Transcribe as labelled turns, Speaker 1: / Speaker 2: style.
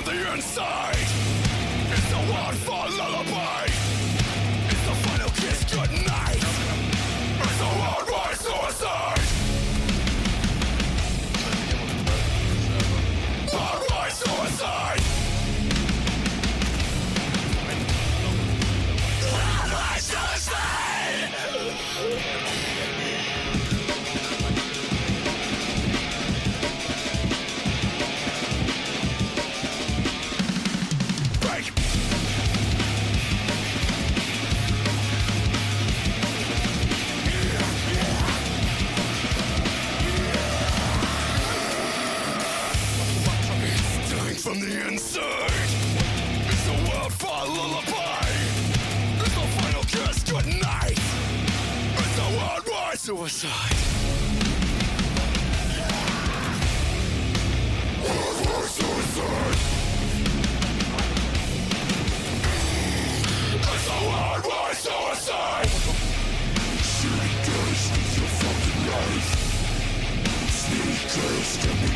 Speaker 1: the inside. It's the one-fall lullaby. It's the final kiss goodnight. It's the worldwide suicide. Worldwide suicide. Worldwide suicide. Break. Dying from the inside. It's a wildfire lullaby. It's the final kiss goodnight. It's the worldwide suicide. Worldwide suicide. It's a worldwide suicide. Sneakers with your fucking life. Sneakers can be